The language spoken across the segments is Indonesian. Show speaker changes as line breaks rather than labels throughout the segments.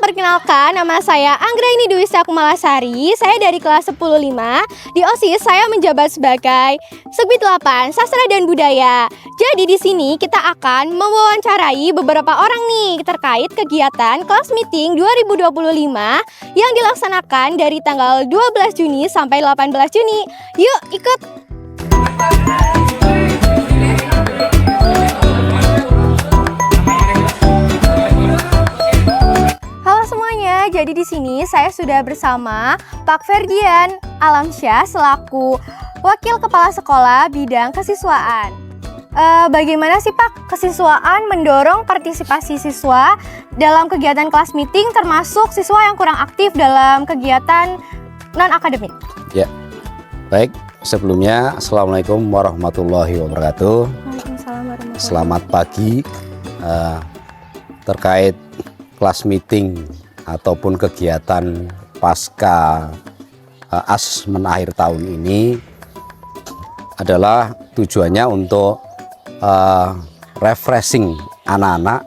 perkenalkan, nama saya Anggraini Dwi Sakumalasari. Saya dari kelas 10-5. Di OSIS saya menjabat sebagai Segbit 8 Sastra dan Budaya. Jadi di sini kita akan mewawancarai beberapa orang nih terkait kegiatan kelas meeting 2025 yang dilaksanakan dari tanggal 12 Juni sampai 18 Juni. Yuk ikut! Halo semuanya, jadi di sini saya sudah bersama Pak Ferdian Alamsyah selaku Wakil Kepala Sekolah Bidang Kesiswaan. Bagaimana sih Pak kesiswaan mendorong partisipasi siswa dalam kegiatan kelas meeting termasuk siswa yang kurang aktif dalam kegiatan non-akademik?
Ya, baik. Sebelumnya, Assalamualaikum warahmatullahi wabarakatuh.
Waalaikumsalam warahmatullahi.
Selamat pagi. Terkait kelas meeting ataupun kegiatan pasca asesmen akhir tahun ini adalah tujuannya untuk refreshing anak-anak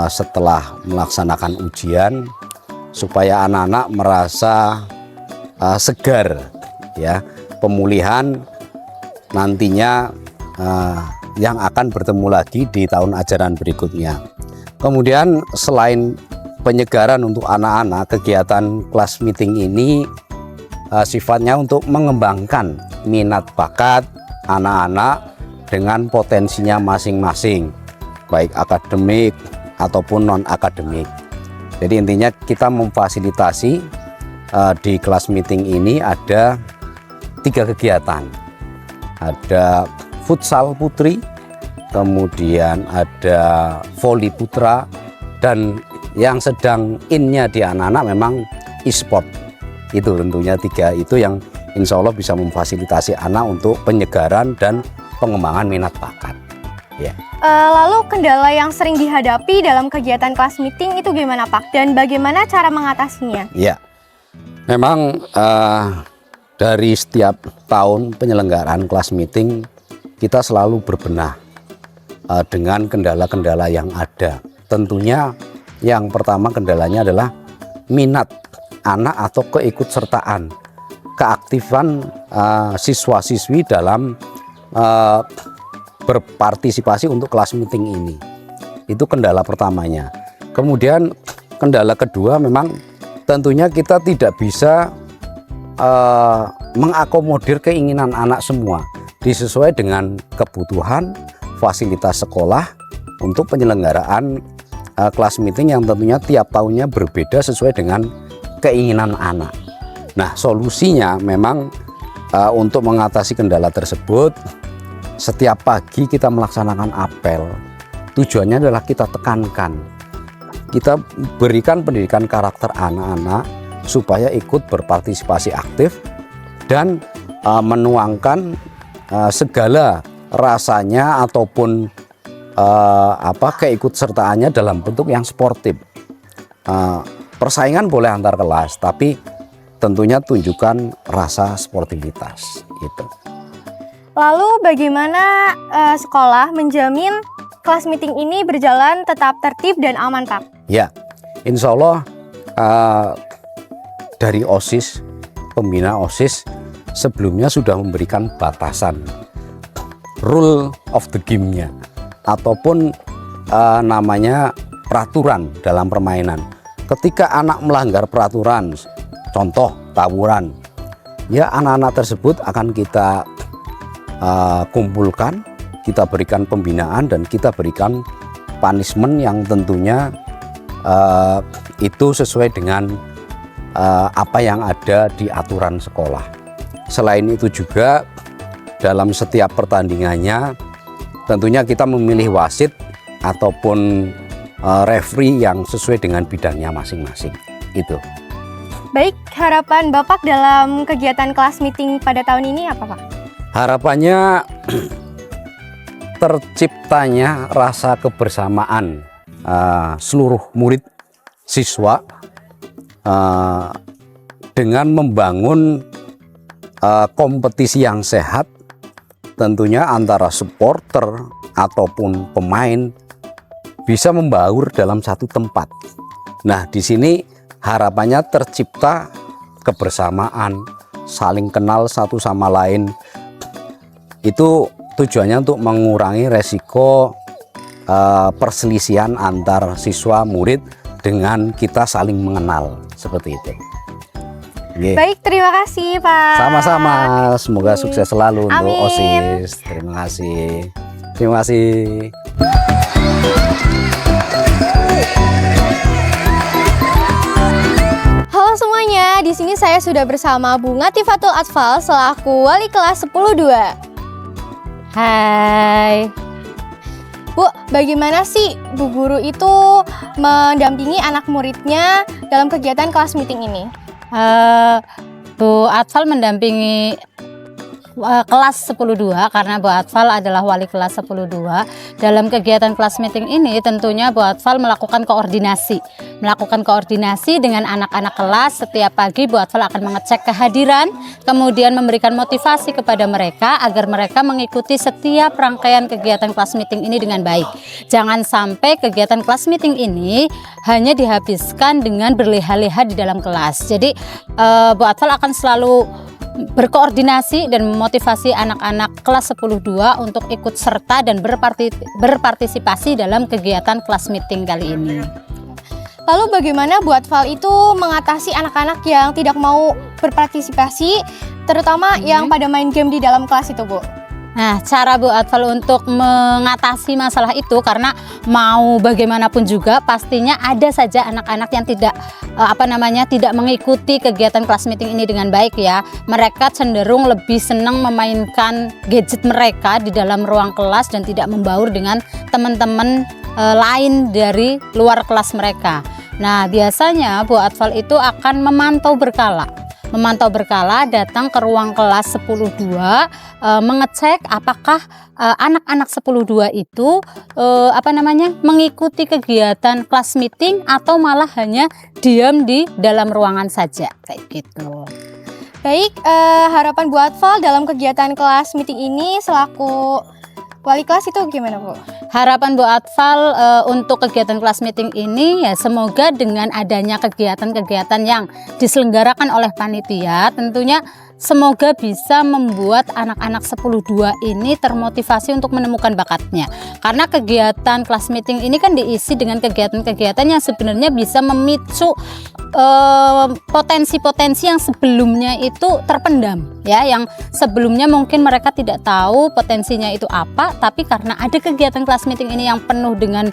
setelah melaksanakan ujian supaya anak-anak merasa segar, ya, pemulihan nantinya yang akan bertemu lagi di tahun ajaran berikutnya. Kemudian selain penyegaran untuk anak-anak, kegiatan kelas meeting ini sifatnya untuk mengembangkan minat bakat anak-anak dengan potensinya masing-masing, baik akademik ataupun non-akademik. Jadi intinya kita memfasilitasi di kelas meeting ini ada 3 kegiatan. Ada futsal putri, kemudian ada voli putra, dan yang sedang innya di anak-anak memang e-sport. Itu tentunya 3 itu yang insya Allah bisa memfasilitasi anak untuk penyegaran dan pengembangan minat bakat. Ya.
Lalu kendala yang sering dihadapi dalam kegiatan kelas meeting itu gimana Pak? Dan bagaimana cara mengatasinya?
Ya, memang dari setiap tahun penyelenggaraan kelas meeting kita selalu berbenah dengan kendala-kendala yang ada. Tentunya yang pertama kendalanya adalah minat anak atau keikutsertaan, keaktifan siswa-siswi dalam berpartisipasi untuk kelas meeting ini. Itu kendala pertamanya. Kemudian kendala kedua memang tentunya kita tidak bisa mengakomodir keinginan anak semua, disesuai dengan kebutuhan fasilitas sekolah untuk penyelenggaraan kelas meeting yang tentunya tiap tahunnya berbeda sesuai dengan keinginan anak. Nah, solusinya memang untuk mengatasi kendala tersebut, setiap pagi kita melaksanakan apel. Tujuannya adalah kita tekankan, kita berikan pendidikan karakter anak-anak supaya ikut berpartisipasi aktif dan menuangkan segala rasanya ataupun keikutsertaannya dalam bentuk yang sportif. Persaingan boleh antar kelas, tapi tentunya tunjukkan rasa sportivitas itu.
Lalu bagaimana sekolah menjamin kelas meeting ini berjalan tetap tertib dan aman Pak?
Ya, insya Allah dari OSIS, pembina OSIS sebelumnya sudah memberikan batasan rule of the game-nya ataupun namanya peraturan dalam permainan. Ketika anak melanggar peraturan, contoh tawuran, ya anak-anak tersebut akan kita kumpulkan, kita berikan pembinaan dan kita berikan punishment yang tentunya itu sesuai dengan apa yang ada di aturan sekolah. Selain itu juga dalam setiap pertandingannya tentunya kita memilih wasit ataupun referee yang sesuai dengan bidangnya masing-masing. Itu.
Baik, harapan Bapak dalam kegiatan kelas meeting pada tahun ini apa Pak?
Harapannya terciptanya rasa kebersamaan seluruh murid siswa dengan membangun kompetisi yang sehat, tentunya antara supporter ataupun pemain bisa membaur dalam satu tempat. Nah, di sini harapannya tercipta kebersamaan, saling kenal satu sama lain. Itu tujuannya untuk mengurangi resiko perselisihan antar siswa murid dengan kita saling mengenal, seperti itu. Oke.
Baik, terima kasih Pak.
Sama-sama, semoga sukses selalu untuk
Amin.
OSIS. Terima kasih. Terima kasih.
Halo semuanya, di sini saya sudah bersama Bu Ngatifatul Atfal selaku wali kelas 10-2.
Hai.
Bu, bagaimana sih Bu Guru itu mendampingi anak muridnya dalam kegiatan kelas meeting ini?
Bu Atfal mendampingi kelas 10-2 karena Bu Atfal adalah wali kelas 10-2. Dalam kegiatan kelas meeting ini tentunya Bu Atfal melakukan koordinasi dengan anak-anak kelas. Setiap pagi Bu Atfal akan mengecek kehadiran, kemudian memberikan motivasi kepada mereka agar mereka mengikuti setiap rangkaian kegiatan kelas meeting ini dengan baik. Jangan sampai kegiatan kelas meeting ini hanya dihabiskan dengan berleha-leha di dalam kelas. Jadi Bu Atfal akan selalu berkoordinasi dan memotivasi anak-anak kelas 10-2 untuk ikut serta dan berpartisipasi dalam kegiatan kelas meeting kali ini.
Lalu bagaimana Bu Atfal itu mengatasi anak-anak yang tidak mau berpartisipasi, terutama yang pada main game di dalam kelas itu, Bu?
Nah, cara Bu Atfal untuk mengatasi masalah itu, karena mau bagaimanapun juga pastinya ada saja anak-anak yang tidak tidak mengikuti kegiatan kelas meeting ini dengan baik ya. Mereka cenderung lebih senang memainkan gadget mereka di dalam ruang kelas dan tidak membaur dengan teman-teman lain dari luar kelas mereka. Nah, biasanya Bu Atfal itu akan memantau berkala, datang ke ruang kelas 10-2, mengecek apakah anak-anak 10-2 itu mengikuti kegiatan kelas meeting atau malah hanya diam di dalam ruangan saja, kayak gitu.
Baik, harapan Bu Atfal dalam kegiatan kelas meeting ini selaku wali kelas itu gimana, Bu?
Harapan Bu Atfal untuk kegiatan kelas meeting ini ya semoga dengan adanya kegiatan-kegiatan yang diselenggarakan oleh panitia tentunya semoga bisa membuat anak-anak 10-2 ini termotivasi untuk menemukan bakatnya. Karena kegiatan kelas meeting ini kan diisi dengan kegiatan-kegiatan yang sebenarnya bisa memicu potensi-potensi yang sebelumnya itu terpendam ya, yang sebelumnya mungkin mereka tidak tahu potensinya itu apa, tapi karena ada kegiatan kelas meeting ini yang penuh dengan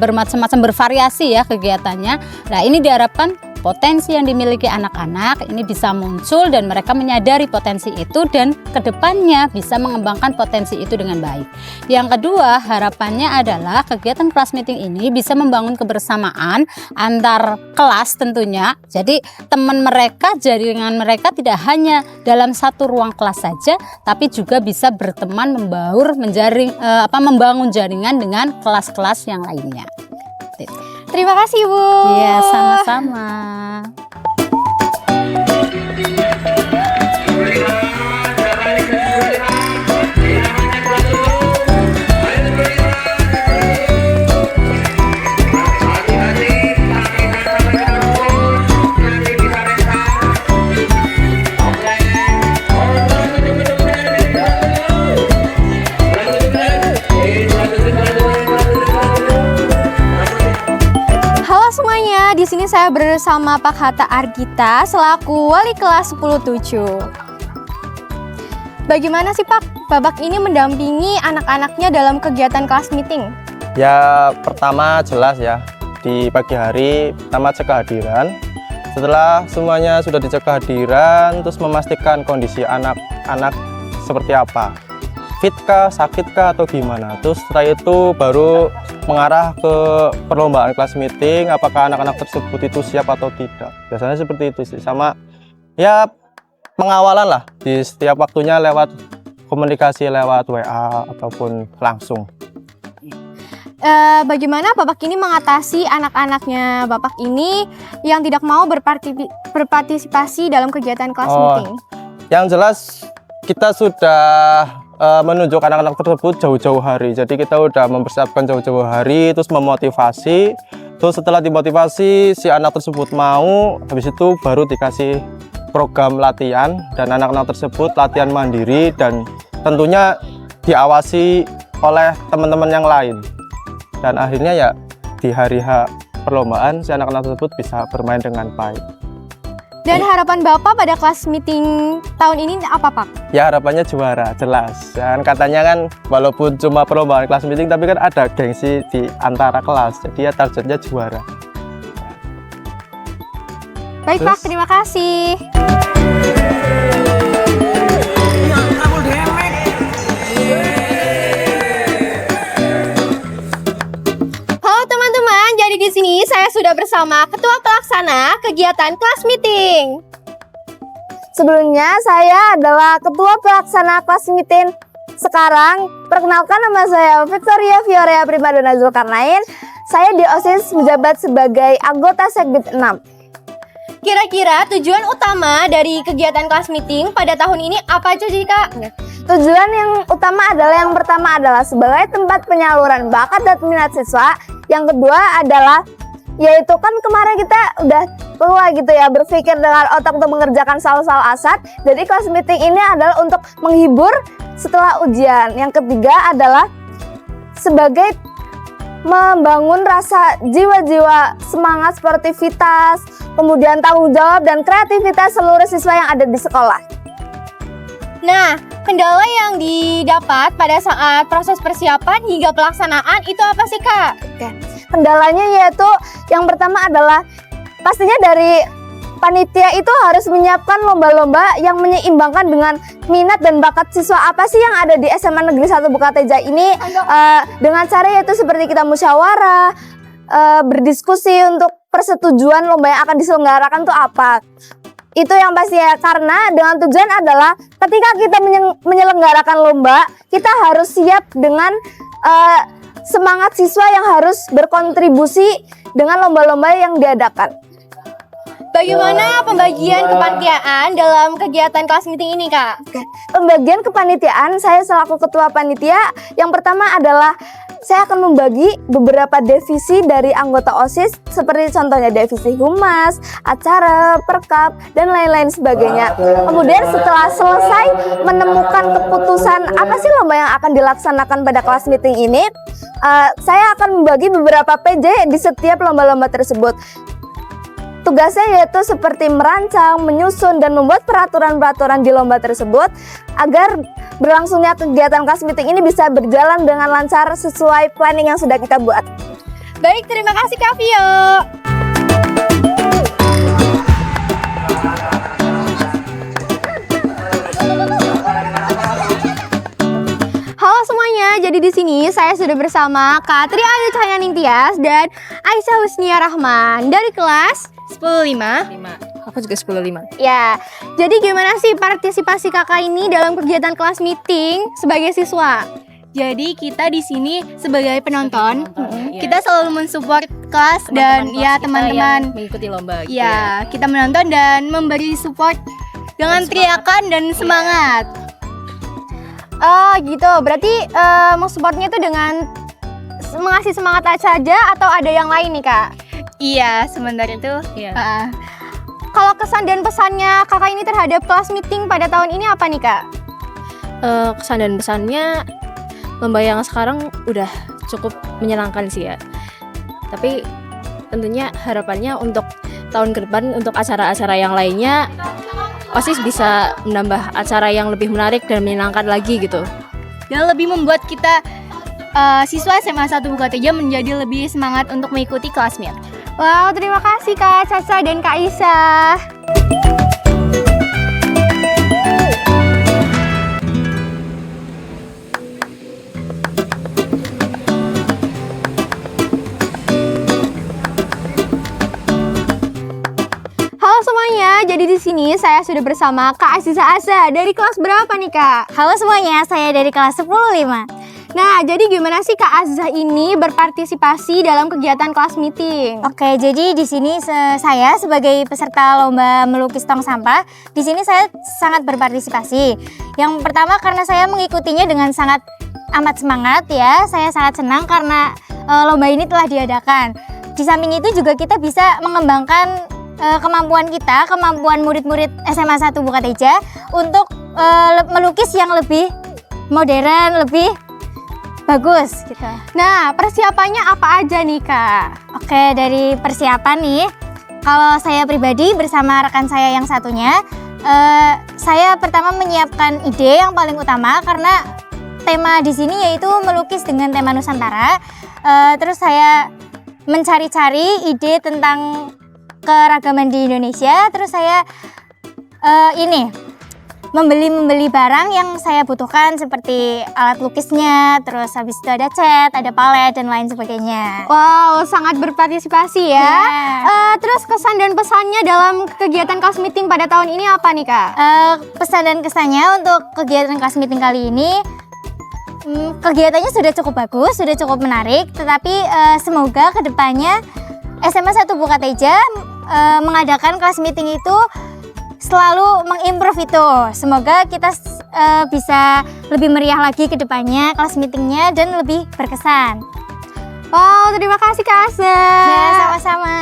bermacam-macam, bervariasi ya kegiatannya. Nah, ini diharapkan potensi yang dimiliki anak-anak ini bisa muncul dan mereka menyadari potensi itu dan kedepannya bisa mengembangkan potensi itu dengan baik. Yang kedua, harapannya adalah kegiatan kelas meeting ini bisa membangun kebersamaan antar kelas tentunya. Jadi teman mereka, jaringan mereka tidak hanya dalam satu ruang kelas saja, tapi juga bisa berteman, membaur, membangun jaringan dengan kelas-kelas yang lainnya.
Terima kasih, Bu.
Iya, sama-sama.
Di sini saya bersama Pak Hatta Argita selaku wali kelas 10-7. Bagaimana sih Pak, Babak ini mendampingi anak-anaknya dalam kegiatan kelas meeting?
Ya, pertama jelas ya, di pagi hari pertama cek kehadiran. Setelah semuanya sudah dicek kehadiran, terus memastikan kondisi anak-anak seperti apa, fitkah, sakitkah atau gimana. Terus setelah itu baru mengarah ke perlombaan kelas meeting, apakah anak-anak tersebut itu siap atau tidak. Biasanya seperti itu sih, sama ya pengawalan lah di setiap waktunya lewat komunikasi lewat WA ataupun langsung.
Bagaimana Bapak ini mengatasi anak-anaknya Bapak ini yang tidak mau berpartisipasi dalam kegiatan kelas meeting?
Yang jelas kita sudah menunjuk anak-anak tersebut jauh-jauh hari. Jadi kita udah mempersiapkan jauh-jauh hari, terus memotivasi Terus setelah dimotivasi si anak tersebut mau, habis itu baru dikasih program latihan dan anak-anak tersebut latihan mandiri dan tentunya diawasi oleh teman-teman yang lain. Dan akhirnya ya di hari H perlombaan si anak-anak tersebut bisa bermain dengan baik.
Dan harapan Bapak pada kelas meeting tahun ini apa, Pak?
Ya harapannya juara, jelas. Dan katanya kan walaupun cuma perlombaan kelas meeting tapi kan ada gengsi di antara kelas. Jadi ya targetnya juara.
Baik, Pak, terima kasih. Halo teman-teman, jadi di sini saya sudah bersama Ketua Pelaksana kegiatan kelas meeting.
Sebelumnya saya adalah Ketua Pelaksana kelas meeting. Sekarang perkenalkan, nama saya Victoria Fiorea Primadona Zulkarnain. Saya di OSIS menjabat sebagai anggota Segbit 6.
Kira-kira tujuan utama dari kegiatan kelas meeting pada tahun ini apa aja sih, Kak?
Tujuan yang utama adalah yang pertama adalah sebagai tempat penyaluran bakat dan minat siswa. Yang kedua adalah yaitu kan kemarin kita udah tua gitu ya, berpikir dengan otak untuk mengerjakan soal-soal asat. Jadi kelas meeting ini adalah untuk menghibur setelah ujian. Yang ketiga adalah sebagai membangun rasa jiwa-jiwa semangat sportivitas, kemudian tanggung jawab dan kreativitas seluruh siswa yang ada di sekolah.
Nah, kendala yang didapat pada saat proses persiapan hingga pelaksanaan itu apa sih, Kak?
Kendalanya yaitu yang pertama adalah pastinya dari panitia itu harus menyiapkan lomba-lomba yang menyeimbangkan dengan minat dan bakat siswa apa sih yang ada di SMA Negeri 1 Bukateja ini, dengan cara yaitu seperti kita musyawarah, berdiskusi untuk persetujuan lomba yang akan diselenggarakan itu apa. Itu yang pasti ya, karena dengan tujuan adalah ketika kita menyelenggarakan lomba, kita harus siap dengan semangat siswa yang harus berkontribusi dengan lomba-lomba yang diadakan.
Bagaimana pembagian kepanitiaan dalam kegiatan kelas meeting ini, Kak?
Pembagian kepanitiaan, saya selaku ketua panitia, yang pertama adalah saya akan membagi beberapa divisi dari anggota OSIS, seperti contohnya divisi humas, acara, perkap, dan lain-lain sebagainya. Kemudian setelah selesai menemukan keputusan apa sih lomba yang akan dilaksanakan pada kelas meeting ini, saya akan membagi beberapa PJ di setiap lomba-lomba tersebut. Tugasnya yaitu seperti merancang, menyusun, dan membuat peraturan-peraturan di lomba tersebut agar berlangsungnya kegiatan kelas meeting ini bisa berjalan dengan lancar sesuai planning yang sudah kita buat.
Baik, terima kasih, Kak Vio. Halo semuanya, jadi di sini saya sudah bersama Kak Tri Ayu Cahyaning Tias dan Aisyah Husnia Rahman dari kelas 10-5.
Aku juga 10-5.
Ya, jadi gimana sih partisipasi kakak ini dalam kegiatan kelas meeting sebagai siswa?
Jadi kita di sini sebagai penonton,
Iya.
kita selalu mensupport kelas dan ya teman-teman.
Mengikuti lomba gitu
Ya, kita menonton dan memberi support dengan teriakan dan semangat.
Oh gitu, berarti support-nya itu dengan mengasih semangat saja atau ada yang lain nih, Kak?
Iya, sebenarnya itu.
Iya.
Kalau kesan dan pesannya kakak ini terhadap kelas meeting pada tahun ini apa nih, Kak?
Kesan dan pesannya lomba yang sekarang udah cukup menyenangkan sih ya. Tapi tentunya harapannya untuk tahun ke depan untuk acara-acara yang lainnya OSIS bisa menambah acara yang lebih menarik dan menyenangkan lagi gitu.
Dan lebih membuat kita siswa SMA 1 Bukateja menjadi lebih semangat untuk mengikuti kelas meet.
Wow, terima kasih Kak Caca dan Kak Isa. Halo semuanya, jadi di sini saya sudah bersama Kak Aziza Asa dari kelas berapa nih, Kak?
Halo semuanya, saya dari kelas 10-5.
Nah, jadi gimana sih Kak Aziza ini berpartisipasi dalam kegiatan kelas meeting?
Oke, jadi di sini saya sebagai peserta lomba melukis tong sampah, di sini saya sangat berpartisipasi. Yang pertama karena saya mengikutinya dengan sangat amat semangat ya, saya sangat senang karena lomba ini telah diadakan. di samping itu juga kita bisa mengembangkan kemampuan kita, kemampuan murid-murid SMA 1 Bukateja untuk melukis yang lebih modern, lebih bagus gitu.
Nah, persiapannya apa aja nih, Kak?
Oke, dari persiapan nih, kalau saya pribadi bersama rekan saya yang satunya, saya pertama menyiapkan ide yang paling utama karena tema di sini yaitu melukis dengan tema Nusantara. Terus saya mencari-cari ide tentang keragaman di Indonesia. Terus saya membeli barang yang saya butuhkan seperti alat lukisnya, terus habis itu ada cat, ada palet dan lain sebagainya.
Wow, sangat berpartisipasi ya. Terus kesan dan pesannya dalam kegiatan kelas meeting pada tahun ini apa nih, Kak?
Pesan dan kesannya untuk kegiatan kelas meeting kali ini, kegiatannya sudah cukup bagus, sudah cukup menarik, tetapi semoga kedepannya SMA 1 Bukateja mengadakan kelas meeting itu selalu mengimprove itu. Semoga kita bisa lebih meriah lagi ke depannya kelas meetingnya dan lebih berkesan.
Wow, terima kasih Kak Asa.
Ya, sama-sama.